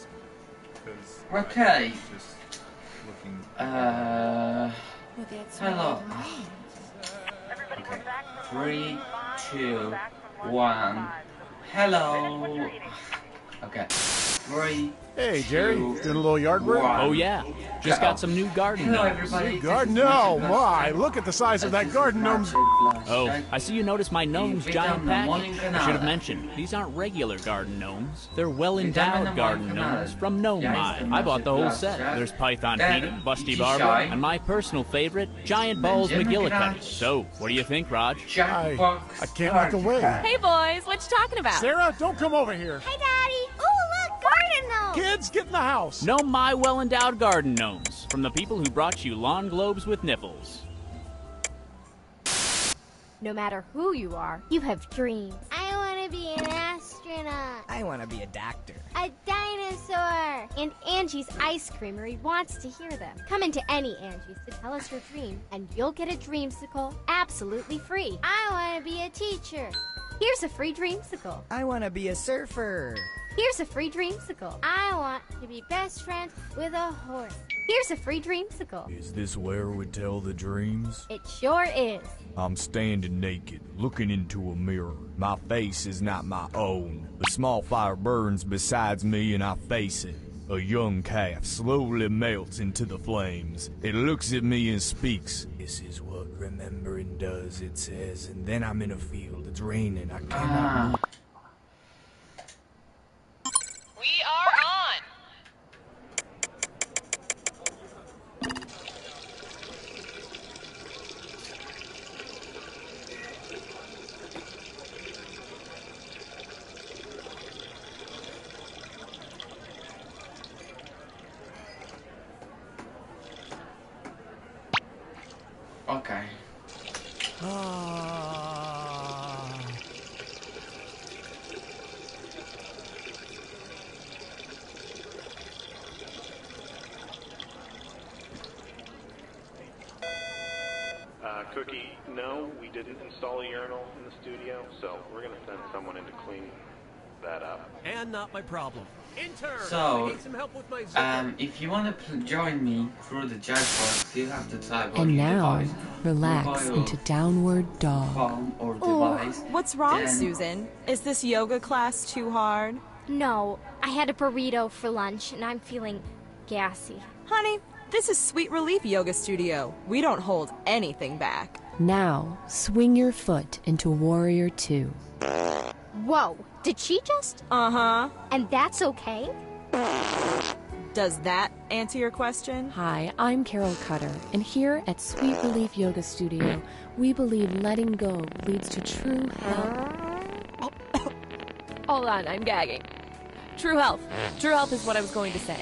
ask. Because Okay. just looking. Hello. Okay. 3, 2, 1. Hello. Okay. 3. Hey, Jerry, doing a little yard work? Oh, yeah. Just got some new garden Hello, gnomes. everybody. New garden? No, my, look at the size of that garden gnome's... Oh, I see you noticed my gnome's giant package. I should have mentioned, these aren't regular garden gnomes. They're well-endowed garden gnomes from Gnome Mine. I bought the whole set. There's Python Peter, Busty Barber, and my personal favorite, Giant Balls McGillicuddy. So, what do you think, Raj? I can't look away. Hey, boys, what you talking about? Sarah, don't come over here. Hey, Daddy. Ooh, look, garden gnome. Kids, get in the house. Gnome My well-endowed garden gnomes. From the people who brought you lawn globes with nipples. No matter who you are, You have dreams. I want to be an astronaut. I want to be a doctor. A dinosaur. and Angie's Ice Creamery wants to hear them. Come into any Angie's to tell us your dream, and you'll get a dreamsicle absolutely free. I want to be a teacher. Here's a free dreamsicle. I want to be a surfer. Here's a free dreamsicle. I want to be best friends with a horse. Here's a free dreamsicle. Is this where we tell the dreams? It sure is. I'm standing naked, looking into a mirror. My face is not my own. A small fire burns besides me and I face it. A young calf slowly melts into the flames. It looks at me and speaks. This is what remembering does, it says. And then I'm in a field. It's raining. I cannot move. We are on! Okay. Cookie, no, we didn't install a urinal in the studio, so we're going to send someone in to clean that up. And not my problem. Intern, So, I need some help with my zipper. if you want to join me through the chat box, you have to type on And your now, device, relax mobile into downward dog. phone or device. What's wrong, then- Susan? Is this yoga class too hard? No, I had a burrito for lunch, and I'm feeling gassy. Honey, this is Sweet Relief Yoga Studio. We don't hold anything back. Now, swing your foot into Warrior 2. Whoa, did she just? Uh-huh. And that's okay? Does that answer your question? Hi, I'm Carol Cutter, and here at Sweet Relief Yoga Studio, we believe letting go leads to true health. Hold on, I'm gagging. True health. True health is what I was going to say.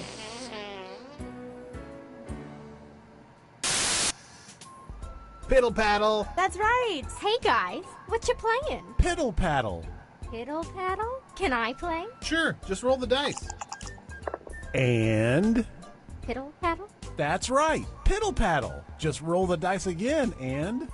Piddle paddle. That's right. Hey guys, what you playing? Piddle paddle. Piddle paddle? Can I play? Sure, just roll the dice. And... Piddle paddle? That's right, piddle paddle. Just roll the dice again and...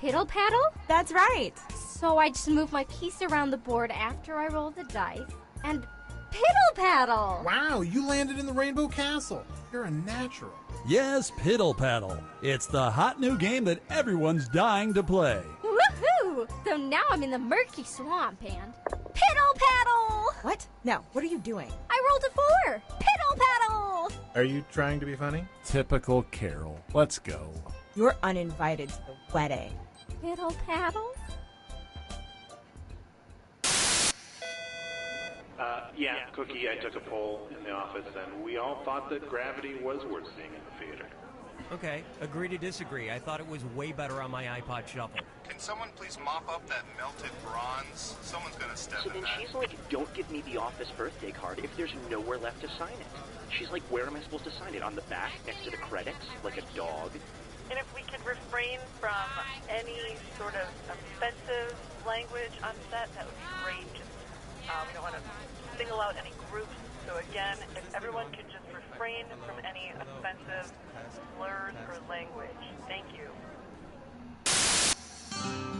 Piddle paddle? That's right. So I just move my piece around the board after I roll the dice and piddle paddle. Wow, you landed in the Rainbow Castle. You're a natural. Yes, Piddle Paddle. It's the hot new game that everyone's dying to play. Woohoo! So now I'm in the murky swamp and piddle paddle! What? No, what are you doing? I rolled a 4! Piddle paddle! Are you trying to be funny? Typical Carol. Let's go. You're uninvited to the wedding. Piddle paddle? Yeah, Cookie, I took a poll in the office, and we all thought that Gravity was worth seeing in the theater. Okay, agree to disagree. I thought it was way better on my iPod Shuffle. Can someone please mop up that melted bronze? Someone's gonna step in So then that. she's like, don't give me the office birthday card if there's nowhere left to sign it. She's like, where am I supposed to sign it? On the back, next to the credits, like a dog? And if we could refrain from any sort of offensive language on set, that would be great. Just, we don't want to single out any groups. So again, if everyone could just refrain from any offensive slurs or language. Thank you.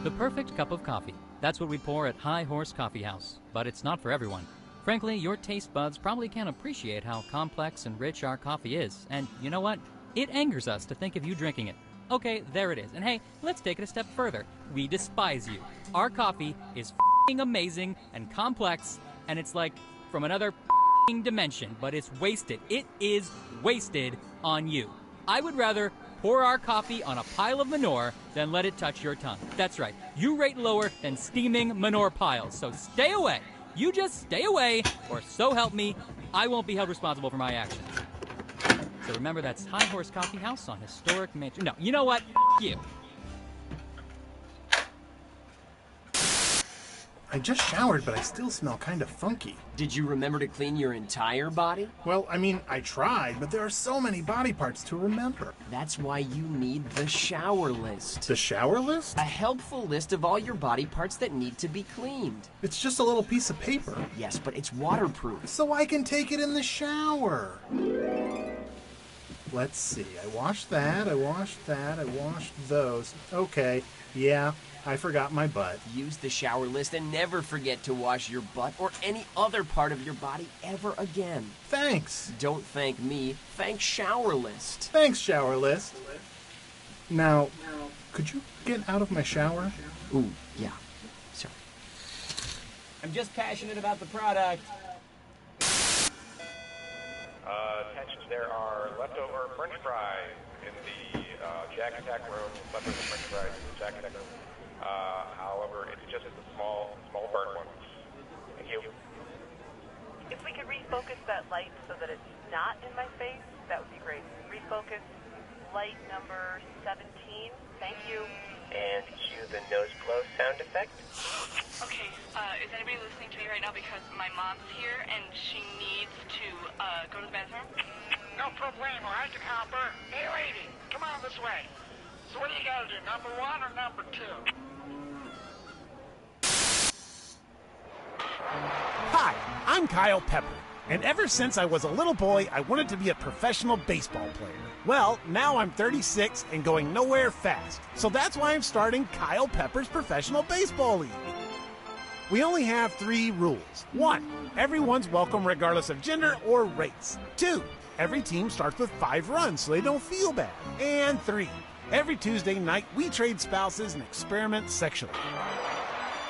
The perfect cup of coffee. That's what we pour at High Horse Coffee House. But it's not for everyone. Frankly, your taste buds probably can't appreciate how complex and rich our coffee is. And you know what? It angers us to think of you drinking it. Okay, there it is. And hey, let's take it a step further. We despise you. Our coffee is f***ing amazing and complex, and it's like from another f***ing dimension, but it's wasted. It is wasted on you. I would rather pour our coffee on a pile of manure than let it touch your tongue. That's right. You rate lower than steaming manure piles, so stay away. You just stay away, or so help me, I won't be held responsible for my actions. So remember, that's High Horse Coffee House on historic Main Street. No, you know what? F*** you. I just showered, but I still smell kind of funky. Did you remember to clean your entire body? Well, I mean, I tried, but there are so many body parts to remember. That's why you need the shower list. The shower list? A helpful list of all your body parts that need to be cleaned. It's just a little piece of paper. Yes, but it's waterproof. So I can take it in the shower. Let's see. I washed that, I washed that, I washed those. Okay, yeah. I forgot my butt. Use the shower list and never forget to wash your butt or any other part of your body ever again. Thanks. Don't thank me. Thank Shower List. Thanks, Shower List. Now, could you get out of my shower? Ooh, yeah. Sorry. I'm just passionate about the product. Attention, there are leftover French fries in the Jack Attack room. Leftover French fries in the Jack Attack room. However, it's just the small burnt ones. Thank you. If we could refocus that light so that it's not in my face, that would be great. Refocus light number 17. Thank you. And cue the nose blow sound effect. Okay, is anybody listening to me right now? Because my mom's here and she needs to go to the bathroom. No problemo. I can help her. Hey, lady, come on this way. So what do you gotta do, number 1 or number 2? Hi, I'm Kyle Pepper, and ever since I was a little boy, I wanted to be a professional baseball player. Well, now I'm 36 and going nowhere fast, so that's why I'm starting Kyle Pepper's Professional Baseball League. We only have 3 rules. 1, everyone's welcome regardless of gender or race. 2, every team starts with 5 runs so they don't feel bad. And 3, every Tuesday night, we trade spouses and experiment sexually.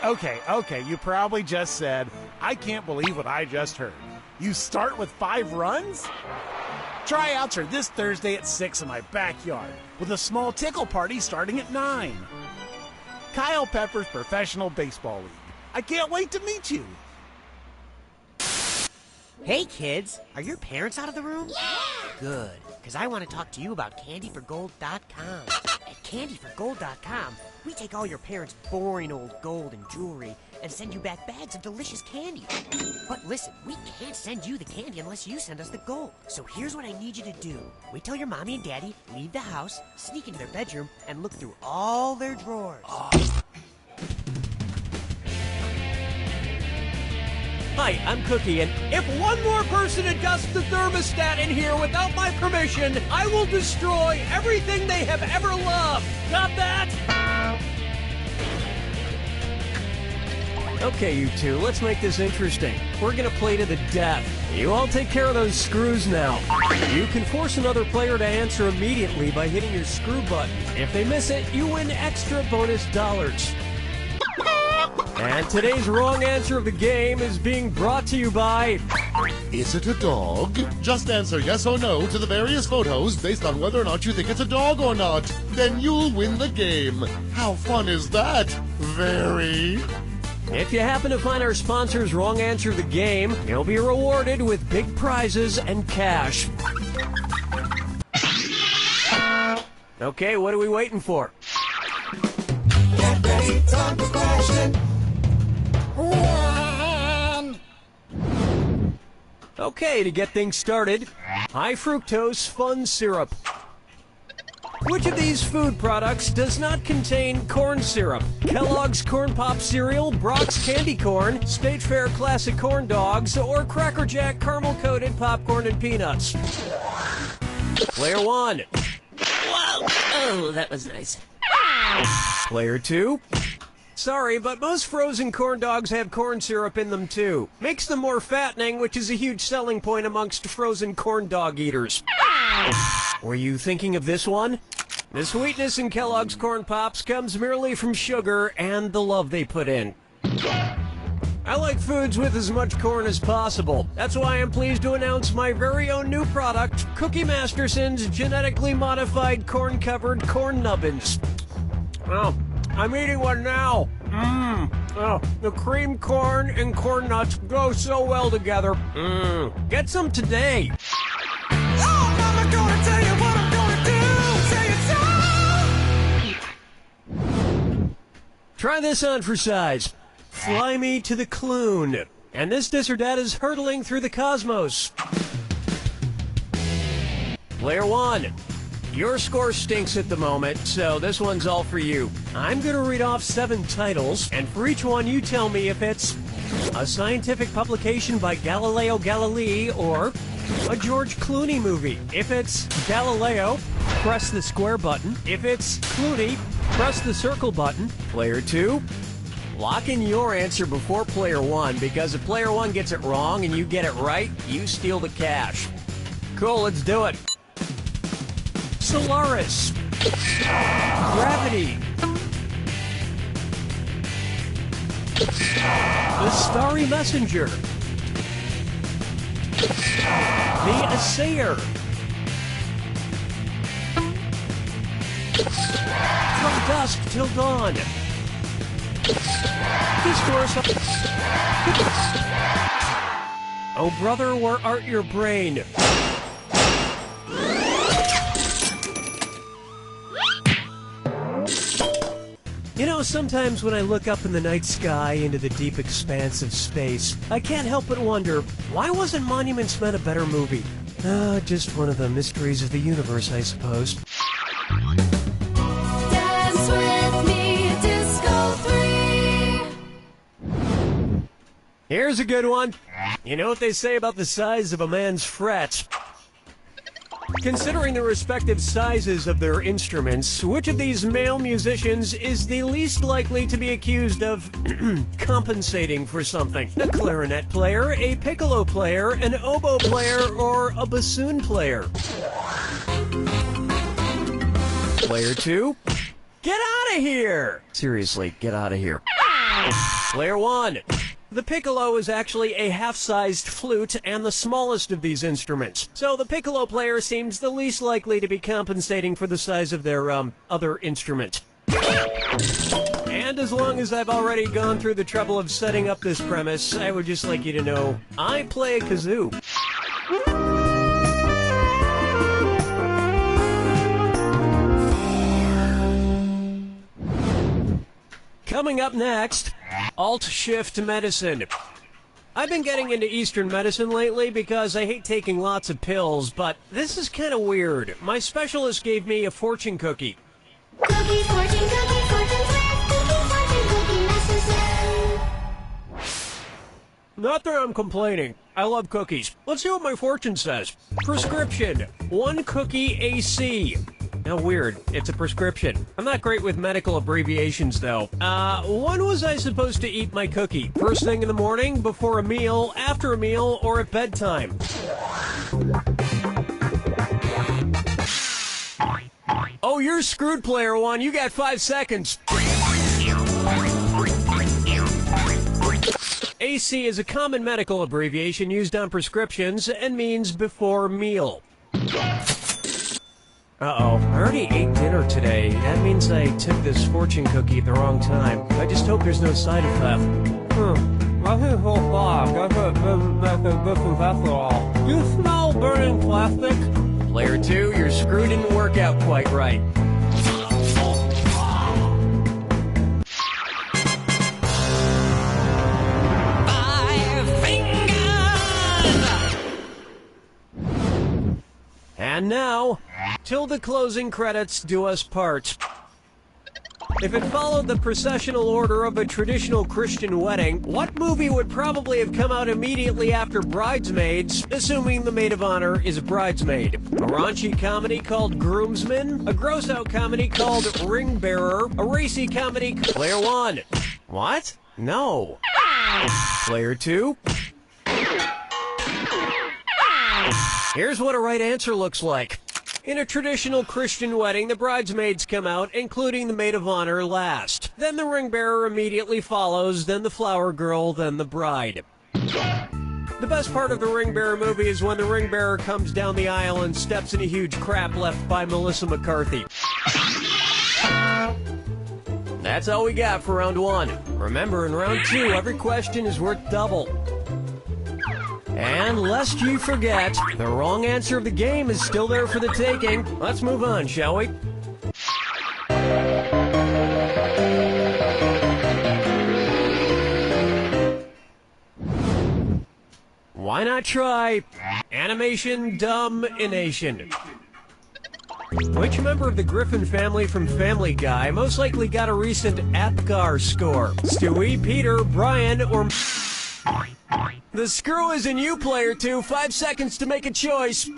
Okay, you probably just said, I can't believe what I just heard. You start with 5 runs? Tryouts are this Thursday at 6 in my backyard, with a small tickle party starting at 9. Kyle Pepper's Professional Baseball League. I can't wait to meet you. Hey kids, are your parents out of the room? Yeah! Good, because I want to talk to you about candyforgold.com. At candyforgold.com, we take all your parents' boring old gold and jewelry and send you back bags of delicious candy. But listen, we can't send you the candy unless you send us the gold. So here's what I need you to do. Wait till your mommy and daddy leave the house, sneak into their bedroom, and look through all their drawers. Hi, I'm Cookie, and if one more person adjusts the thermostat in here without my permission, I will destroy everything they have ever loved. Got that? Okay, you two, let's make this interesting. We're gonna play to the death. You all take care of those screws now. You can force another player to answer immediately by hitting your screw button. If they miss it, you win extra bonus dollars. And today's wrong answer of the game is being brought to you by... Is it a dog? Just answer yes or no to the various photos based on whether or not you think it's a dog or not. Then you'll win the game. How fun is that? Very. If you happen to find our sponsor's wrong answer of the game, you'll be rewarded with big prizes and cash. Okay, what are we waiting for? Get ready, time for question 1. Okay, to get things started, high fructose fun syrup. Which of these food products does not contain corn syrup? Kellogg's Corn Pop Cereal, Brock's Candy Corn, State Fair Classic Corn Dogs, or Cracker Jack Caramel-Coated Popcorn and Peanuts? Player 1. Whoa! Oh, that was nice. Player 2. Sorry, but most frozen corn dogs have corn syrup in them too. Makes them more fattening, which is a huge selling point amongst frozen corn dog eaters. Were you thinking of this one? The sweetness in Kellogg's Corn Pops comes merely from sugar and the love they put in. I like foods with as much corn as possible. That's why I'm pleased to announce my very own new product, Cookie Masterson's genetically modified corn-covered corn nubbins. Oh, I'm eating one now. Oh, the cream corn and corn nuts go so well together. Get some today. Oh, Mama, gonna tell you what I'm gonna do. Say it so. Try this on for size. Fly me to the Clune. And this dis or dat is hurtling through the cosmos. Player 1. Your score stinks at the moment, so this one's all for you. I'm going to read off 7 titles, and for each one you tell me if it's a scientific publication by Galileo Galilei or a George Clooney movie. If it's Galileo, press the square button. If it's Clooney, press the circle button. Player 2, lock in your answer before Player 1, because if Player 1 gets it wrong and you get it right, you steal the cash. Cool, let's do it. Solaris. Gravity. The Starry Messenger. The Assayer. From Dusk Till Dawn. Discourse. Oh brother, where art your brain? You know, sometimes when I look up in the night sky into the deep expanse of space, I can't help but wonder, why wasn't Monuments Men a better movie? Just one of the mysteries of the universe, I suppose. Dance with me, Disco 3. Here's a good one. You know what they say about the size of a man's frets? Considering the respective sizes of their instruments, which of these male musicians is the least likely to be accused of compensating for something? A clarinet player, a piccolo player, an oboe player, or a bassoon player? Player 2, get out of here! Seriously, get out of here. Player 1, the piccolo is actually a half-sized flute and the smallest of these instruments. So the piccolo player seems the least likely to be compensating for the size of their, other instrument. And as long as I've already gone through the trouble of setting up this premise, I would just like you to know, I play a kazoo. Coming up next, Alt-Shift Medicine. I've been getting into Eastern medicine lately because I hate taking lots of pills, but this is kind of weird. My specialist gave me a fortune cookie. Cookie, fortune medicine. Not that I'm complaining. I love cookies. Let's see what my fortune says. Prescription, 1 cookie AC. Now weird, it's a prescription. I'm not great with medical abbreviations though. When was I supposed to eat my cookie? First thing in the morning, before a meal, after a meal, or at bedtime? Oh, you're screwed, Player 1. You got 5 seconds. AC is a common medical abbreviation used on prescriptions and means before meal. Uh-oh, I already ate dinner today. That means I took this fortune cookie at the wrong time. I just hope there's no side effect. You smell burning plastic? Player 2, your screw didn't work out quite right. And now, till the closing credits do us part. If it followed the processional order of a traditional Christian wedding, what movie would probably have come out immediately after Bridesmaids, assuming the maid of honor is a bridesmaid? A raunchy comedy called Groomsmen? A gross-out comedy called Ring Bearer? A racy comedy... Player 1. What? No. Player 2. Here's what a right answer looks like. In a traditional Christian wedding, the bridesmaids come out, including the maid of honor, last. Then the ring bearer immediately follows, then the flower girl, then the bride. The best part of the ring bearer movie is when the ring bearer comes down the aisle and steps in a huge crap left by Melissa McCarthy. That's all we got for round 1. Remember, in round 2, every question is worth double. And lest you forget, the wrong answer of the game is still there for the taking. Let's move on, shall we? Why not try Animation Dumb-ination? Which member of the Griffin family from Family Guy most likely got a recent APGAR score? Stewie, Peter, Brian, or... The screw is in you, player 2. 5 seconds to make a choice.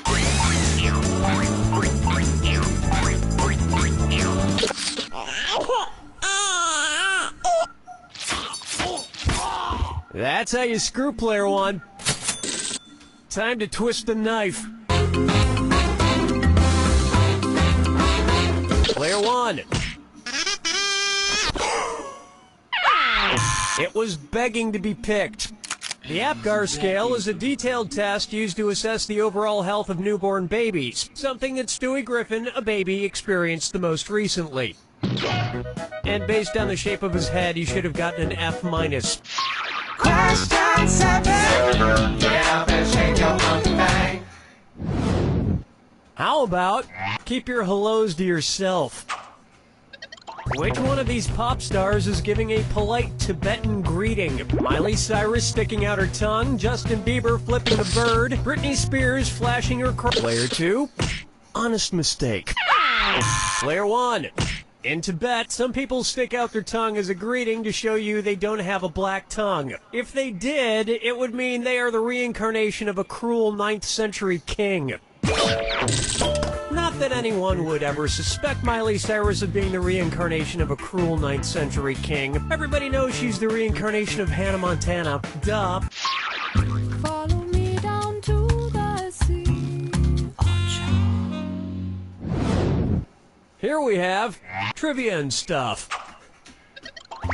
That's how you screw, player 1. Time to twist the knife. Player 1. It was begging to be picked. The APGAR scale is a detailed test used to assess the overall health of newborn babies, something that Stewie Griffin, a baby, experienced the most recently. And based on the shape of his head, he should have gotten an F-. Question 7. How about keep your hellos to yourself? Which one of these pop stars is giving a polite Tibetan greeting? Miley Cyrus sticking out her tongue, Justin Bieber flipping a bird, Britney Spears flashing her Player 2. Honest mistake. Player 1. In Tibet, some people stick out their tongue as a greeting to show you they don't have a black tongue. If they did, it would mean they are the reincarnation of a cruel 9th century king. Not that anyone would ever suspect Miley Cyrus of being the reincarnation of a cruel 9th century king. Everybody knows she's the reincarnation of Hannah Montana. Duh. Follow me down to the sea. Here we have trivia and stuff.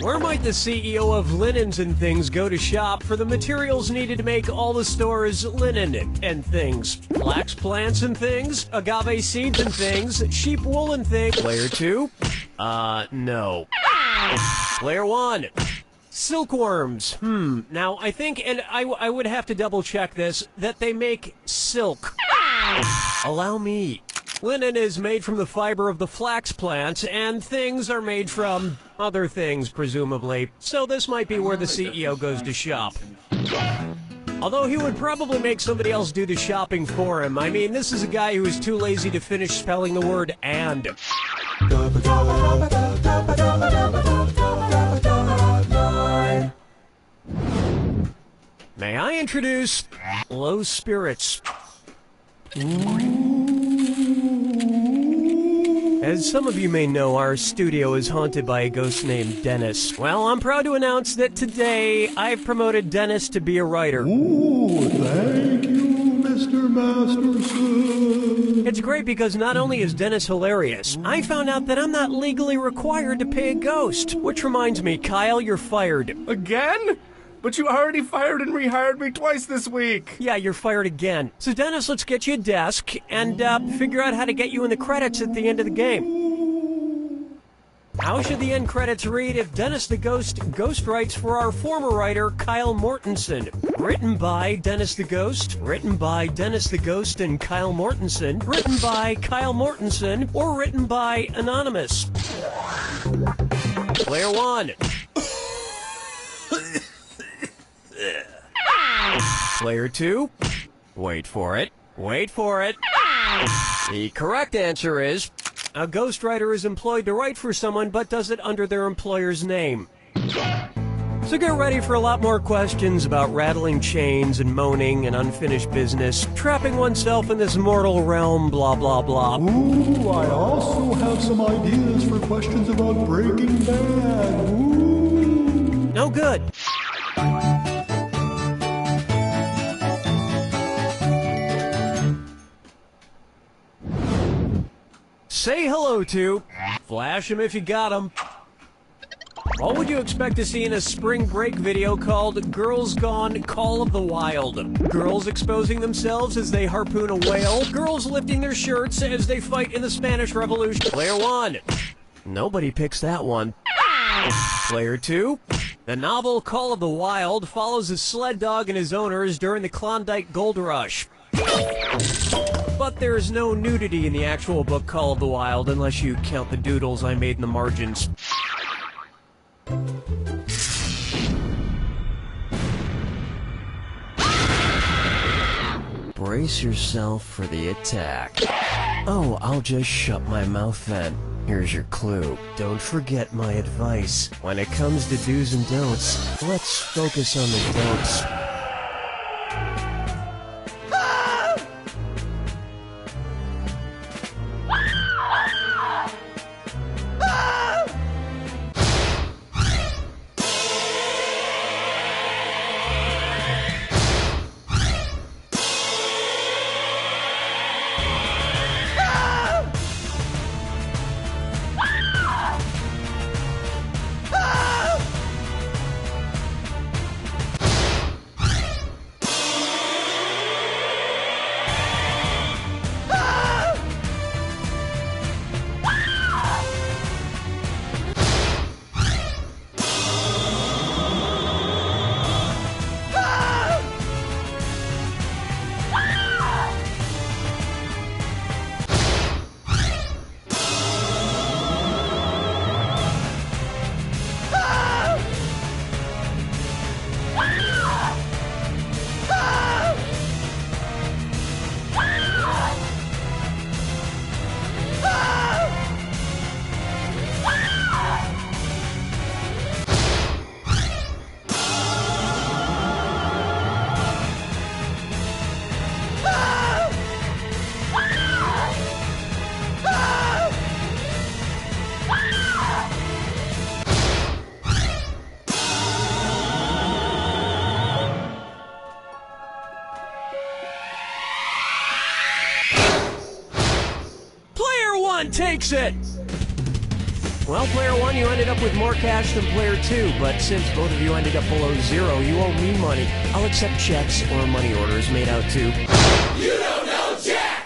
Where might the CEO of Linens and Things go to shop for the materials needed to make all the store's linen and things? Flax plants and things? Agave seeds and things? Sheep wool and things? Player 2? No. Player 1. Silkworms. Now, I think, and I would have to double check this, that they make silk. Allow me. Linen is made from the fiber of the flax plant, and things are made from other things, presumably. So this might be where the CEO goes to shop. Although he would probably make somebody else do the shopping for him. I mean, this is a guy who is too lazy to finish spelling the word and. May I introduce Low Spirits. As some of you may know, our studio is haunted by a ghost named Dennis. Well, I'm proud to announce that today I've promoted Dennis to be a writer. Ooh, thank you, Mr. Masterson. It's great because not only is Dennis hilarious, I found out that I'm not legally required to pay a ghost. Which reminds me, Kyle, you're fired. Again? But you already fired and rehired me twice this week. Yeah, you're fired again. So, Dennis, let's get you a desk and figure out how to get you in the credits at the end of the game. How should the end credits read if Dennis the Ghost ghostwrites for our former writer, Kyle Mortensen? Written by Dennis the Ghost, written by Dennis the Ghost and Kyle Mortensen, written by Kyle Mortensen, or written by Anonymous? Player 1. Player 2. Wait for it. Wait for it. The correct answer is A ghostwriter is employed to write for someone but does it under their employer's name. So get ready for a lot more questions about rattling chains and moaning and unfinished business, trapping oneself in this mortal realm, blah blah blah. Ooh, I also have some ideas for questions about Breaking Bad. Ooh. No good. Say hello to. Flash him if you got him. What would you expect to see in a spring break video called Girls Gone Call of the Wild? Girls exposing themselves as they harpoon a whale. Girls lifting their shirts as they fight in the Spanish Revolution. Player 1. Nobody picks that one. Player 2. The novel Call of the Wild follows a sled dog and his owners during the Klondike Gold Rush. But there's no nudity in the actual book Call of the Wild unless you count the doodles I made in the margins. Brace yourself for the attack. Oh, I'll just shut my mouth then. Here's your clue. Don't forget my advice. When it comes to do's and don'ts, let's focus on the don'ts. Takes it! Well, player 1, you ended up with more cash than player 2, but since both of you ended up below 0, you owe me money. I'll accept checks or money orders made out to... You don't know Jack!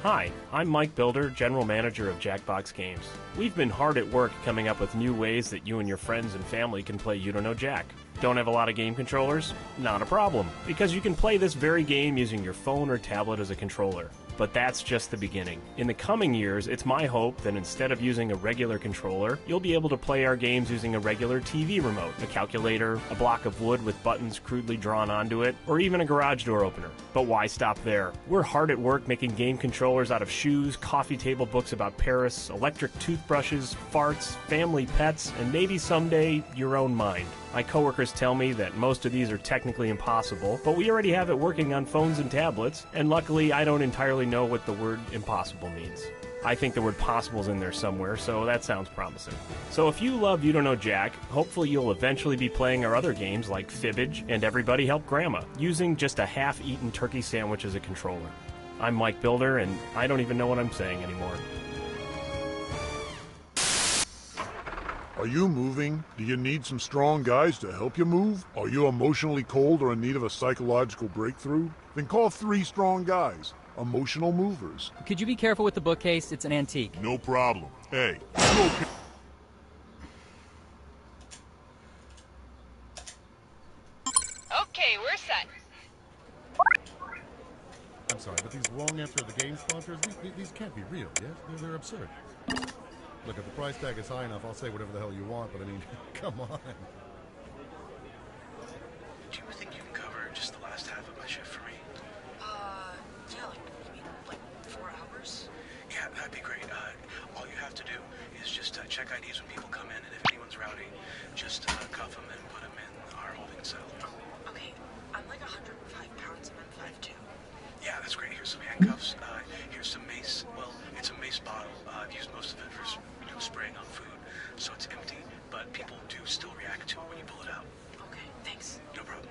Hi, I'm Mike Builder, General Manager of Jackbox Games. We've been hard at work coming up with new ways that you and your friends and family can play You Don't Know Jack. Don't have a lot of game controllers? Not a problem, because you can play this very game using your phone or tablet as a controller. But that's just the beginning. In the coming years, it's my hope that instead of using a regular controller, you'll be able to play our games using a regular TV remote, a calculator, a block of wood with buttons crudely drawn onto it, or even a garage door opener. But why stop there? We're hard at work making game controllers out of shoes, coffee table books about Paris, electric toothbrushes, farts, family pets, and maybe someday your own mind. My coworkers tell me that most of these are technically impossible, but we already have it working on phones and tablets, and luckily I don't entirely know what the word impossible means. I think the word possible's in there somewhere, so that sounds promising. So if you love You Don't Know Jack, hopefully you'll eventually be playing our other games like Fibbage and Everybody Help Grandma, using just a half-eaten turkey sandwich as a controller. I'm Mike Builder, and I don't even know what I'm saying anymore. Are you moving? Do you need some strong guys to help you move? Are you emotionally cold or in need of a psychological breakthrough? Then call 3 strong guys, Emotional Movers. Could you be careful with the bookcase? It's an antique. No problem. Hey, you okay? Okay, we're set. I'm sorry, but these wrong answer of the game sponsors, these can't be real, yes? They're absurd. Look, if the price tag is high enough, I'll say whatever the hell you want, but I mean, come on. Do you think you can cover just the last half of my shift for me? Yeah, like 4 hours? Yeah, that'd be great. All you have to do is just check IDs when people come in, and if anyone's rowdy, just cuff them and put them in our holding cell. Okay, I'm like 105 pounds and I'm 5'2". Yeah, that's great. Here's some handcuffs. Here's some mace. Well, it's a mace bottle. I've used most of it for spraying on food, so it's empty, but people do still react to it when you pull it out. Okay, thanks. No problem.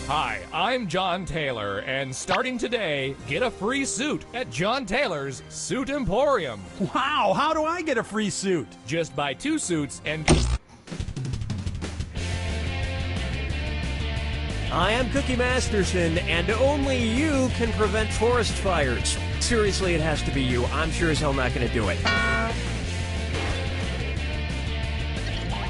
Hi, I'm John Taylor, and starting today, get a free suit at John Taylor's Suit Emporium. Wow, how do I get a free suit? Just buy 2 suits and... I am Cookie Masterson, and only you can prevent forest fires. Seriously, it has to be you. I'm sure as hell not going to do it.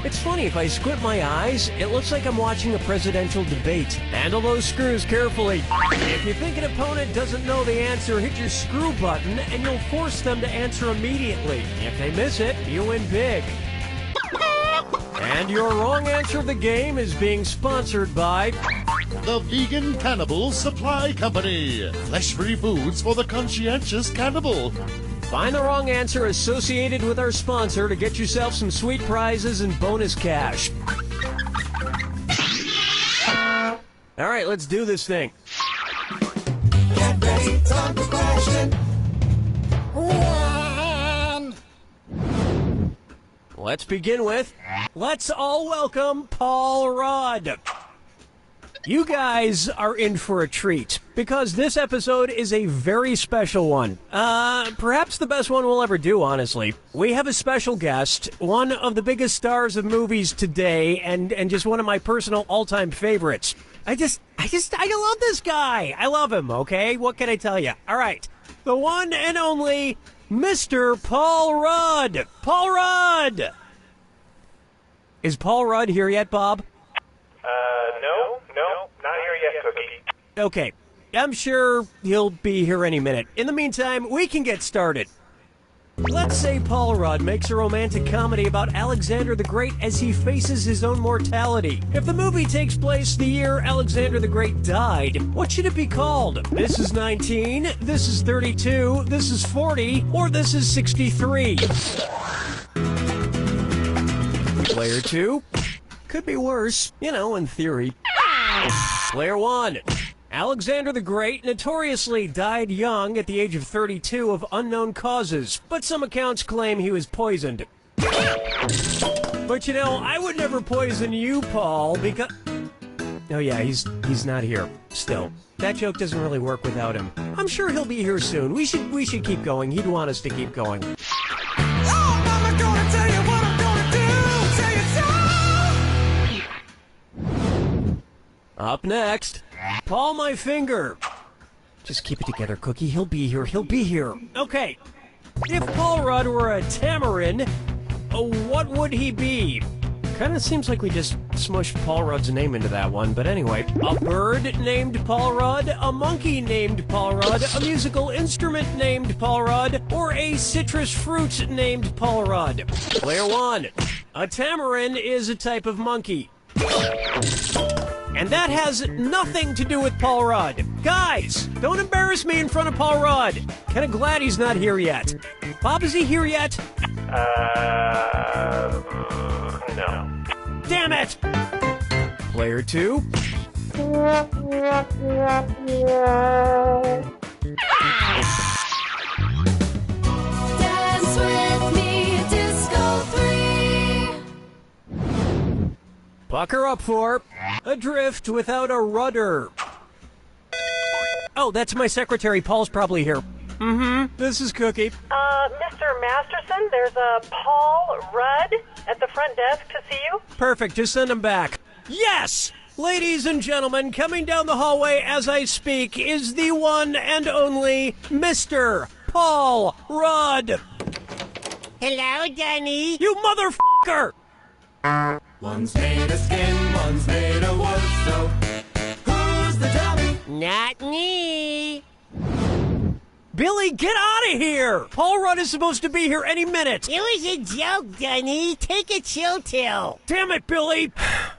It's funny, if I squint my eyes, it looks like I'm watching a presidential debate. Handle those screws carefully. If you think an opponent doesn't know the answer, hit your screw button, and you'll force them to answer immediately. If they miss it, you win big. And your wrong answer of the game is being sponsored by... The Vegan Cannibal Supply Company. Flesh-free foods for the conscientious cannibal. Find the wrong answer associated with our sponsor to get yourself some sweet prizes and bonus cash. All right, let's do this thing. Get ready, time for question 1. Let's begin with, let's all welcome Paul Rudd. You guys are in for a treat, because this episode is a very special one. Perhaps the best one we'll ever do, honestly. We have a special guest, one of the biggest stars of movies today, and just one of my personal all-time favorites. I love this guy. I love him, okay? What can I tell you? All right. The one and only Mr. Paul Rudd. Paul Rudd! Is Paul Rudd here yet, Bob? No, not here yet, Cookie. Okay, I'm sure he'll be here any minute. In the meantime, we can get started. Let's say Paul Rudd makes a romantic comedy about Alexander the Great as he faces his own mortality. If the movie takes place the year Alexander the Great died, what should it be called? This is 19, this is 32, this is 40, or this is 63? Player 2? Could be worse, in theory. Player 1. Alexander the Great notoriously died young at the age of 32 of unknown causes, but some accounts claim he was poisoned. But I would never poison you, Paul, because... Oh yeah, he's not here, still. That joke doesn't really work without him. I'm sure he'll be here soon. We should keep going. He'd want us to keep going. Oh, Mama, gonna tell you what I'm gonna do. Say it so. Up next, Paul My Finger. Just keep it together, Cookie. He'll be here. He'll be here. Okay. If Paul Rudd were a tamarin, what would he be? Kind of seems like we just smushed Paul Rudd's name into that one, but anyway. A bird named Paul Rudd, a monkey named Paul Rudd, a musical instrument named Paul Rudd, or a citrus fruit named Paul Rudd. Player 1. A tamarin is a type of monkey. And that has nothing to do with Paul Rudd. Guys, don't embarrass me in front of Paul Rudd. Kind of glad he's not here yet. Bob, is he here yet? No. Damn it! Player 2. Dance with me, Disco 3. Bucker up for Adrift Without a Rudder. Oh, that's my secretary. Paul's probably here. This is Cookie. Mr. Masterson, there's a Paul Rudd at the front desk to see you. Perfect. Just send him back. Yes! Ladies and gentlemen, coming down the hallway as I speak is the one and only Mr. Paul Rudd. Hello, Danny. You motherfucker! One's made of skin, one's made of wood. Not me. Billy, get out of here! Paul Rudd is supposed to be here any minute. It was a joke, Dunny. Take a chill pill. Damn it, Billy!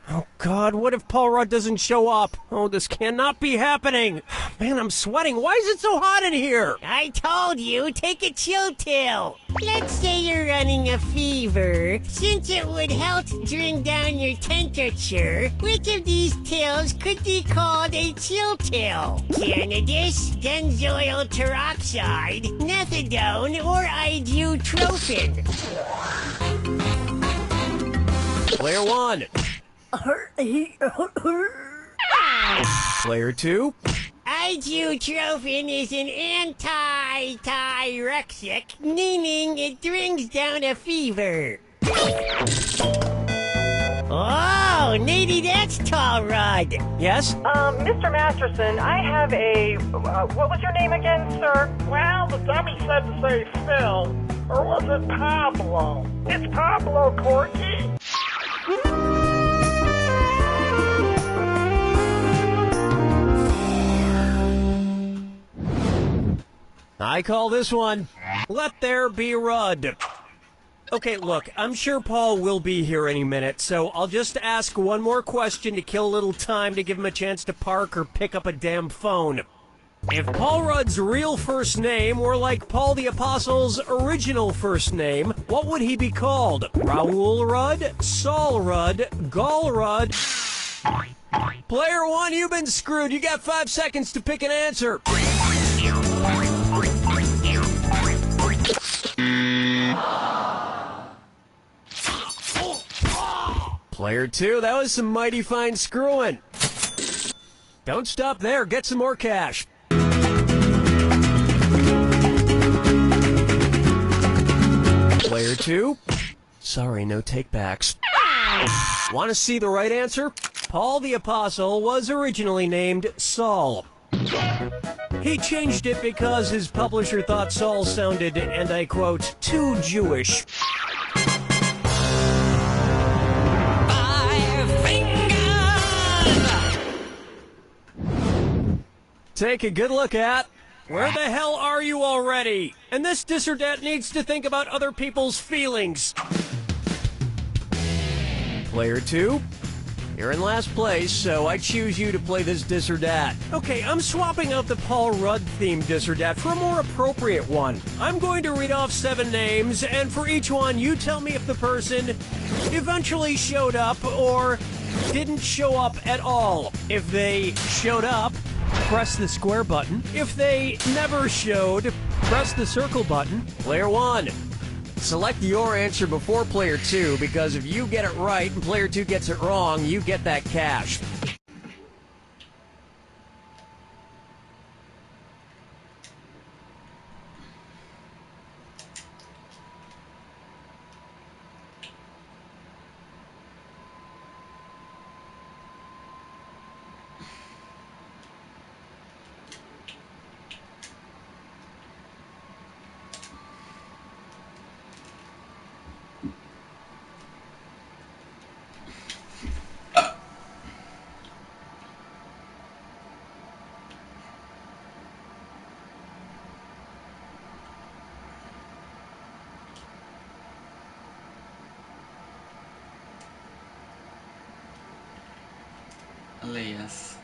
Oh, God, what if Paul Rudd doesn't show up? Oh, this cannot be happening. Man, I'm sweating. Why is it so hot in here? I told you, take a chill pill. Let's say you're running a fever. Since it would help bring down your temperature, which of these pills could be called a chill pill? Cannabis, benzoyl peroxide, methadone, or ibuprofen? Player 1. Player 2. Ibuprofen is an anti-tyrexic, meaning it brings down a fever. Oh, maybe that's Tall Rod. Yes? Mr. Masterson, I have a... what was your name again, sir? Well, the dummy said to say Phil. Or was it Pablo? It's Pablo, Corky. I call this one, Let There Be Rudd. Okay, look, I'm sure Paul will be here any minute, so I'll just ask one more question to kill a little time to give him a chance to park or pick up a damn phone. If Paul Rudd's real first name were like Paul the Apostle's original first name, what would he be called? Raoul Rudd? Saul Rudd? Gall Rudd? Player 1, you've been screwed. You got 5 seconds to pick an answer. Player 2, that was some mighty fine screwing. Don't stop there, get some more cash. Player 2, sorry, no takebacks. Want to see the right answer? Paul the Apostle was originally named Saul. He changed it because his publisher thought Saul sounded, and I quote, too Jewish. Take a good look at, where the hell are you already? And this dis or dat needs to think about other people's feelings. Player 2, you're in last place, so I choose you to play this dis or dat. Okay, I'm swapping out the Paul Rudd themed dis or dat for a more appropriate one. I'm going to read off 7 names, and for each one, you tell me if the person eventually showed up or didn't show up at all. If they showed up, press the square button. If they never showed, press the circle button. Player 1, select your answer before Player 2, because if you get it right and Player 2 gets it wrong, you get that cash. Elias.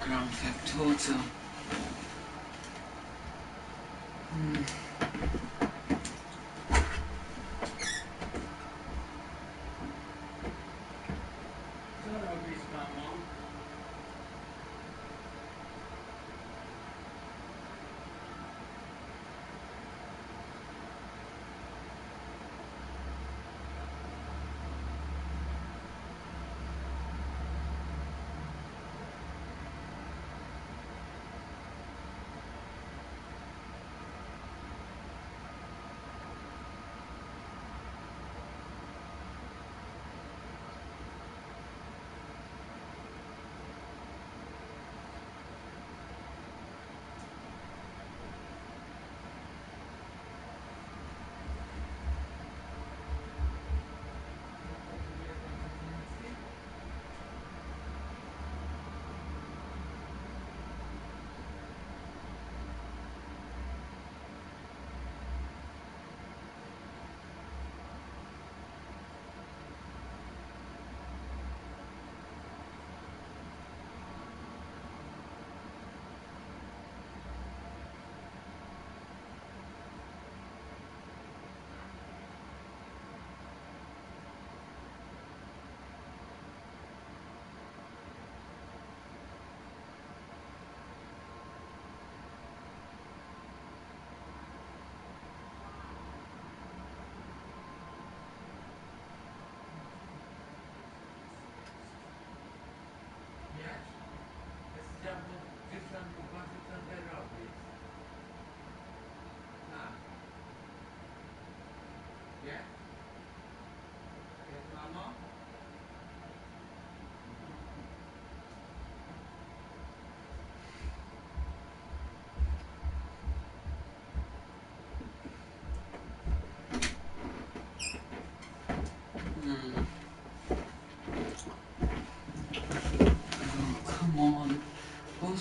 Grand Theft Auto.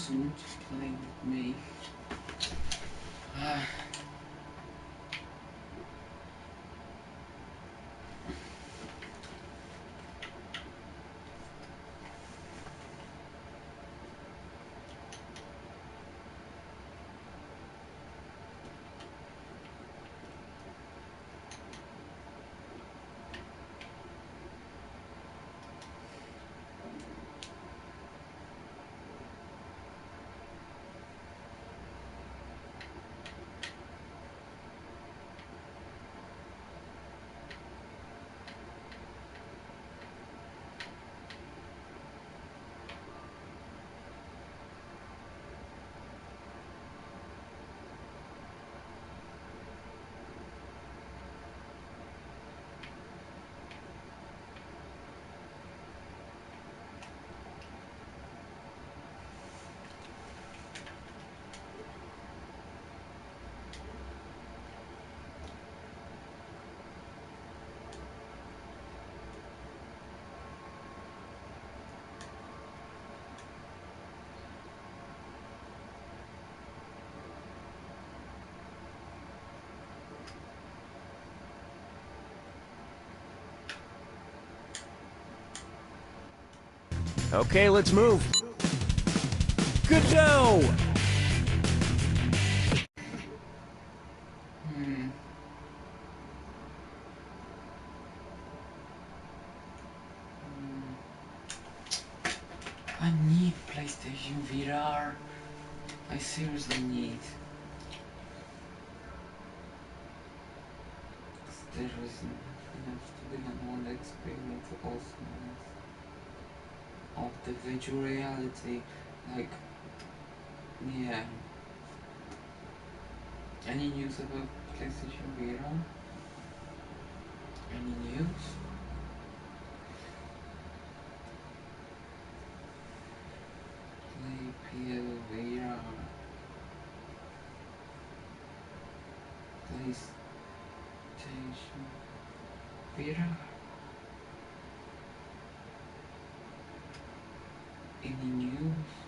soon to play with me. Okay, let's move. Good go! I need PlayStation VR. I seriously need. There isn't enough to beyond the experience of awesomeness of the virtual reality. Like, yeah. Any news about PlayStation VR? Any news? Play PSVR. PlayStation VR. Any news?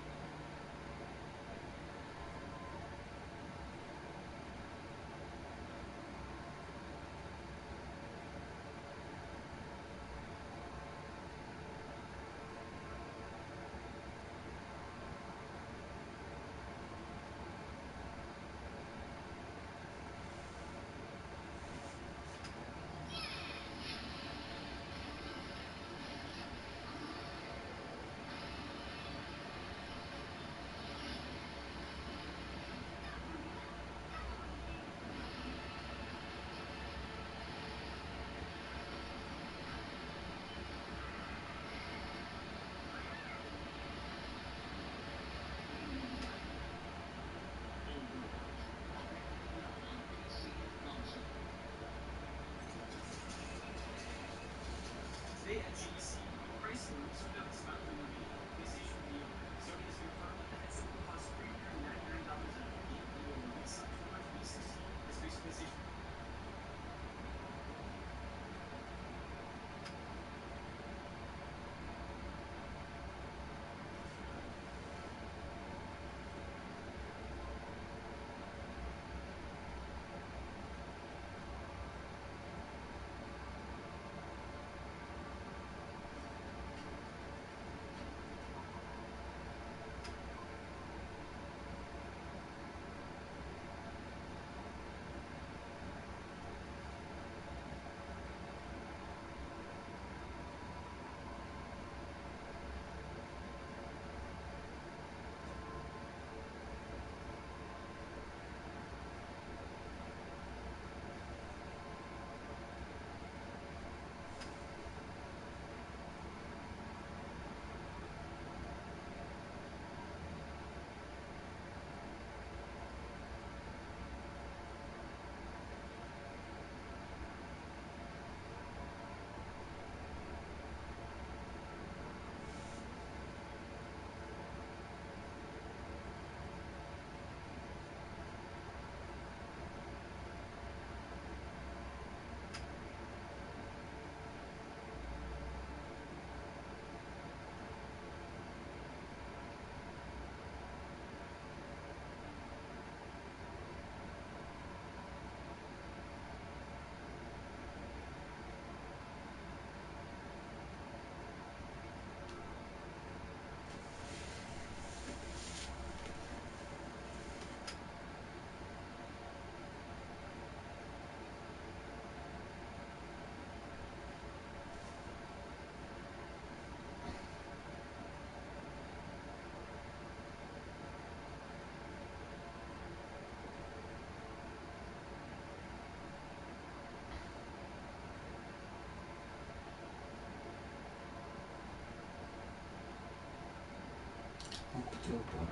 October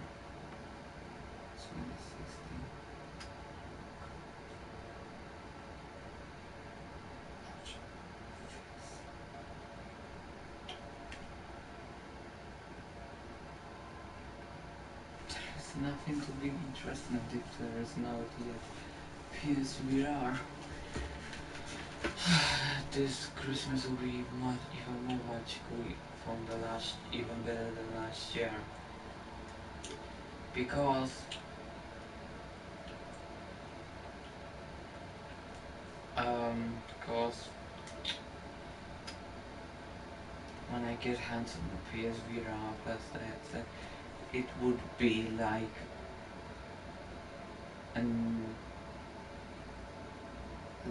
2016. There's nothing to be interested if there is no yet PSVR. This Christmas will be much, even more magical from the last, even better than last year. Because when I get hands on the PSVR plus the headset, it would be like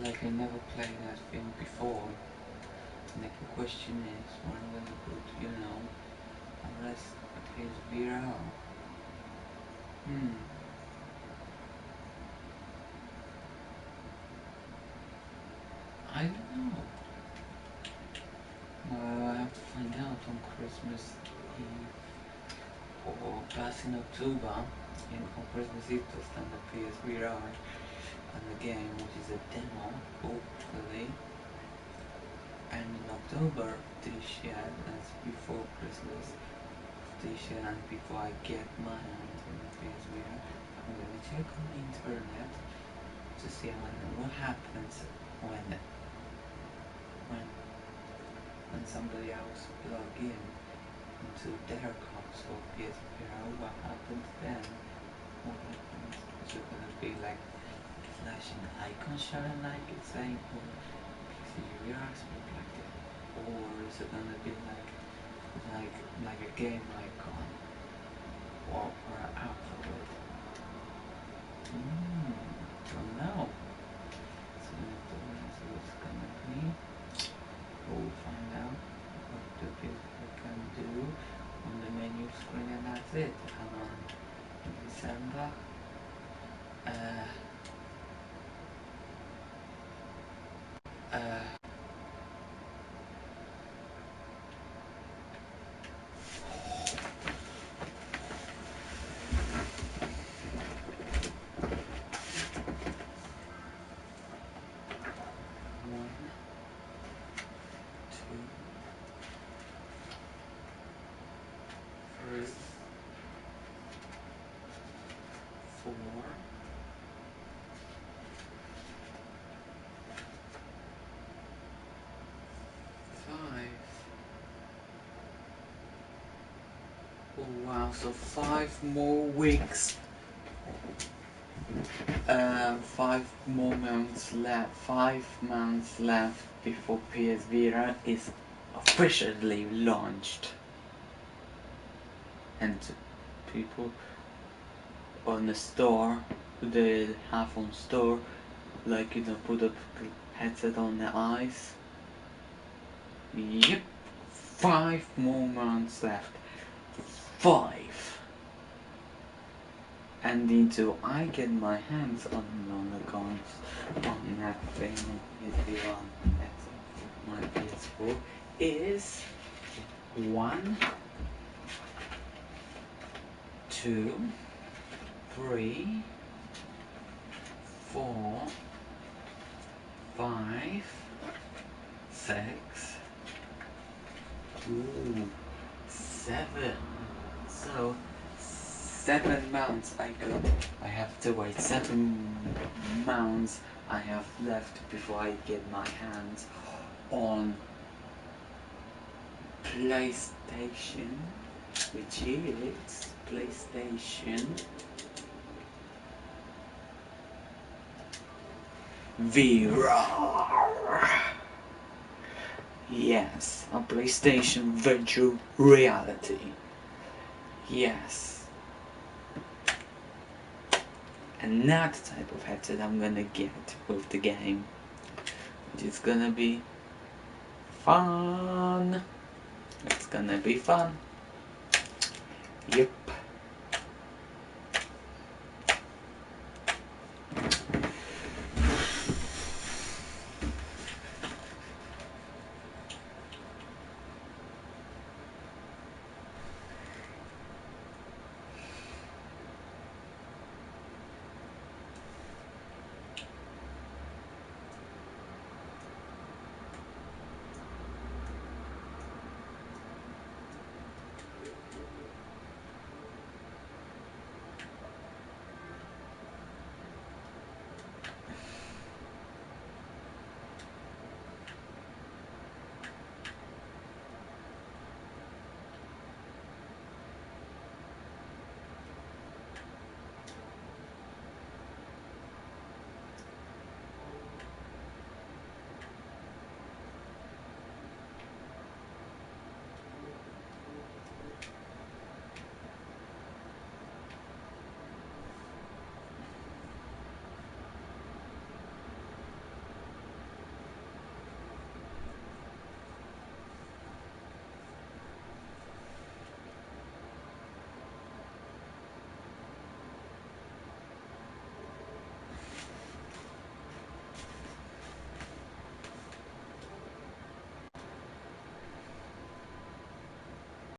like I never played that thing before. Like the question is, when will I put, unless it is VR. I don't know. I have to find out on Christmas Eve or past in October. On Christmas Eve to stand the PSVR and the game, which is a demo, hopefully. And in October this year, that's before Christmas this year and before I get my hands on the PSVR, I'm gonna check on the internet to see what happens when somebody else plug in into their console PSVR. What happens then? What happens? Is it gonna be like flashing icon showing like it's saying PSVR something like that? Or is it gonna be like a game icon or an alphabet? Don't know. So what's gonna be? We'll find out what the PSVR can do on the menu screen, and that's it. And on December, wow, so 5 more weeks. 5 more months left. 5 months left before PSVR is officially launched. And people on the store, they have on store, like put a headset on their eyes. Yep, 5 more months left. 5. And until I get my hands on the guns on that thing, my PS4 is 1, 2, 3, 4, 5, 6, 7. So 7 months I have to wait. 7 months I have left before I get my hands on PlayStation, which is PlayStation VR. Yes, a PlayStation virtual reality. Yes. And that type of headset I'm gonna get with the game, which is gonna be fun. It's gonna be fun. Yep.